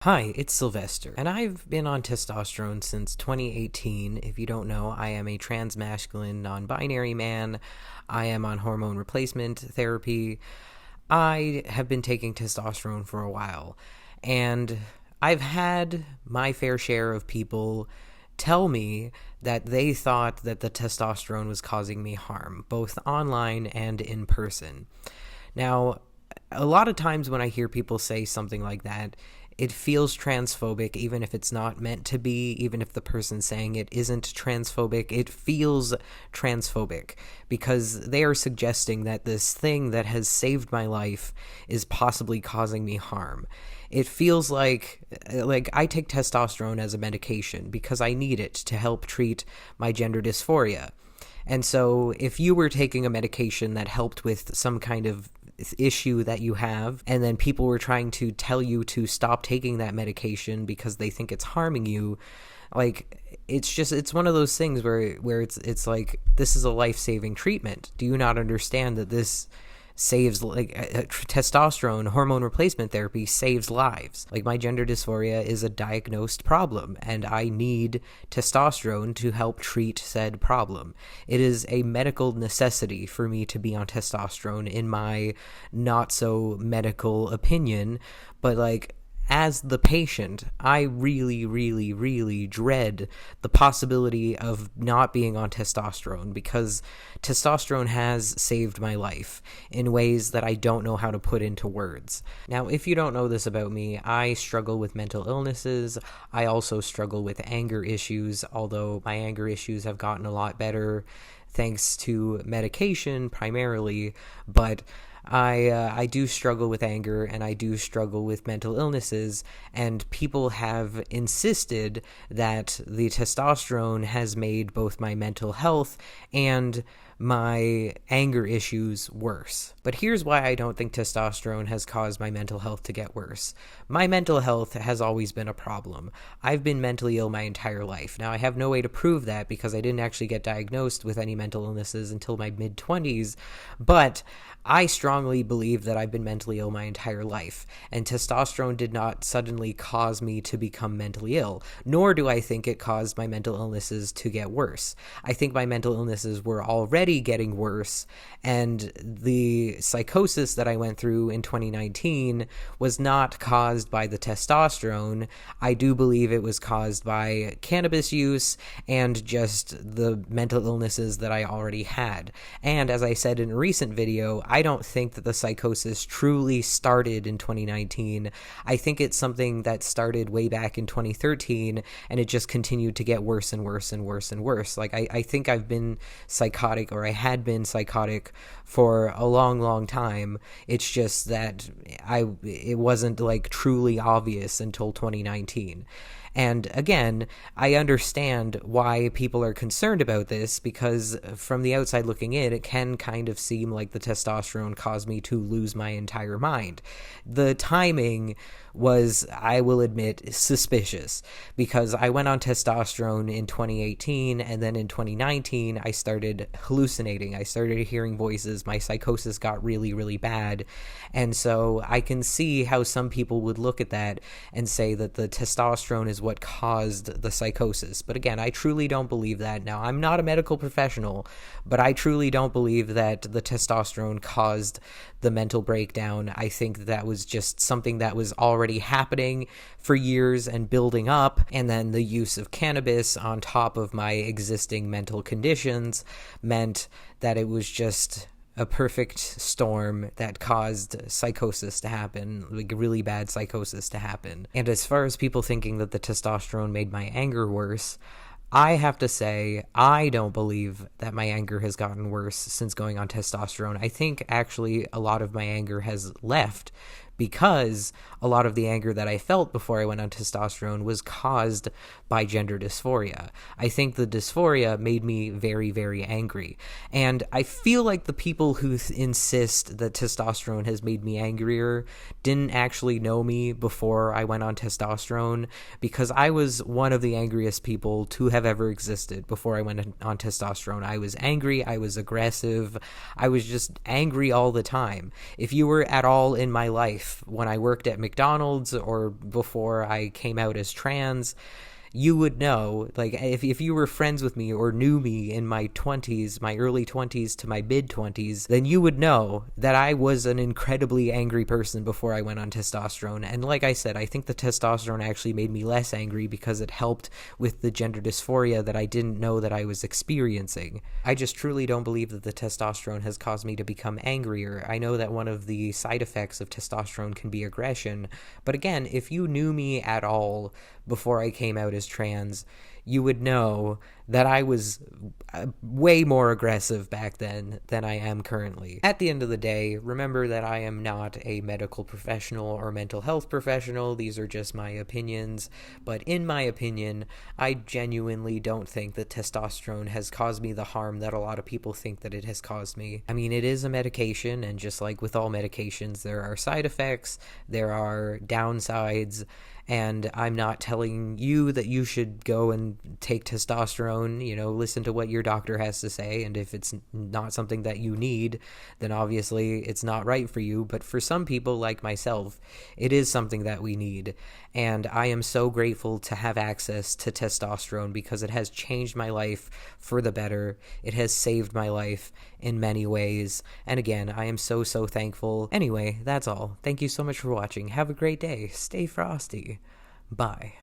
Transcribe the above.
Hi, it's Sylvester, and I've been on testosterone since 2018. If you don't know, I am a transmasculine, non binary man. I am on hormone replacement therapy. I have been taking testosterone for a while, and I've had my fair share of people tell me that they thought that the testosterone was causing me harm, both online and in person. Now, a lot of times when I hear people say something like that, it feels transphobic, even if it's not meant to be, even if the person saying it isn't transphobic. It feels transphobic because they are suggesting that this thing that has saved my life is possibly causing me harm. It feels like I take testosterone as a medication because I need it to help treat my gender dysphoria. And so if you were taking a medication that helped with some kind of issue that you have, and then people were trying to tell you to stop taking that medication because they think it's harming you, it's one of those things where it's like, this is a life-saving treatment. Do you not understand that this saves, testosterone hormone replacement therapy saves lives? Like, my gender dysphoria is a diagnosed problem, and I need testosterone to help treat said problem. It is a medical necessity for me to be on testosterone, in my not so medical opinion. But as the patient, I really, really, really dread the possibility of not being on testosterone, because testosterone has saved my life in ways that I don't know how to put into words. Now, if you don't know this about me, I struggle with mental illnesses. I also struggle with anger issues, although my anger issues have gotten a lot better thanks to medication primarily, but I do struggle with anger, and I do struggle with mental illnesses, and people have insisted that the testosterone has made both my mental health and my anger issues worse. But here's why I don't think testosterone has caused my mental health to get worse. My mental health has always been a problem. I've been mentally ill my entire life. Now, I have no way to prove that because I didn't actually get diagnosed with any mental illnesses until my mid-20s, but I strongly believe that I've been mentally ill my entire life, and testosterone did not suddenly cause me to become mentally ill, nor do I think it caused my mental illnesses to get worse. I think my mental illnesses were already getting worse, and the psychosis that I went through in 2019 was not caused by the testosterone. I do believe it was caused by cannabis use and just the mental illnesses that I already had. And as I said in a recent video, I don't think that the psychosis truly started in 2019. I think it's something that started way back in 2013, and it just continued to get worse and worse and worse and worse. I think I've been psychotic, or I had been psychotic, for a long, long time. It's just that it wasn't truly obvious until 2019. And again, I understand why people are concerned about this, because from the outside looking in, it can kind of seem like the testosterone caused me to lose my entire mind. The timing was, I will admit, suspicious, because I went on testosterone in 2018, and then in 2019, I started hallucinating. I started hearing voices. My psychosis got really, really bad. And so I can see how some people would look at that and say that the testosterone is what caused the psychosis. But again, I truly don't believe that. Now, I'm not a medical professional, but I truly don't believe that the testosterone caused the mental breakdown. I think that was just something that was already happening for years and building up, and then the use of cannabis on top of my existing mental conditions meant that it was just a perfect storm that caused psychosis to happen, like really bad psychosis to happen. And as far as people thinking that the testosterone made my anger worse, I have to say, I don't believe that my anger has gotten worse since going on testosterone. I think actually a lot of my anger has left, because a lot of the anger that I felt before I went on testosterone was caused by gender dysphoria. I think the dysphoria made me very, very angry. And I feel like the people who insist that testosterone has made me angrier didn't actually know me before I went on testosterone, because I was one of the angriest people to have ever existed before I went on testosterone. I was angry, I was aggressive, I was just angry all the time. If you were at all in my life life when I worked at McDonald's or before I came out as trans, you would know, like, if you were friends with me or knew me in my 20s, my early 20s to my mid 20s, then you would know that I was an incredibly angry person before I went on testosterone. And like I said, I think the testosterone actually made me less angry because it helped with the gender dysphoria that I didn't know that I was experiencing. I just truly don't believe that the testosterone has caused me to become angrier. I know that one of the side effects of testosterone can be aggression, but again, if you knew me at all before I came out as trans, you would know that I was way more aggressive back then than I am currently. At the end of the day, remember that I am not a medical professional or mental health professional. These are just my opinions. But in my opinion, I genuinely don't think that testosterone has caused me the harm that a lot of people think that it has caused me. I mean, it is a medication, and just like with all medications, there are side effects, there are downsides, and I'm not telling you that you should go and take testosterone. Listen to what your doctor has to say, and if it's not something that you need, then obviously it's not right for you. But for some people like myself, it is something that we need, and I am so grateful to have access to testosterone because it has changed my life for the better. It has saved my life in many ways, and again, I am so thankful. Anyway, that's all. Thank you so much for watching. Have a great day. Stay frosty. Bye.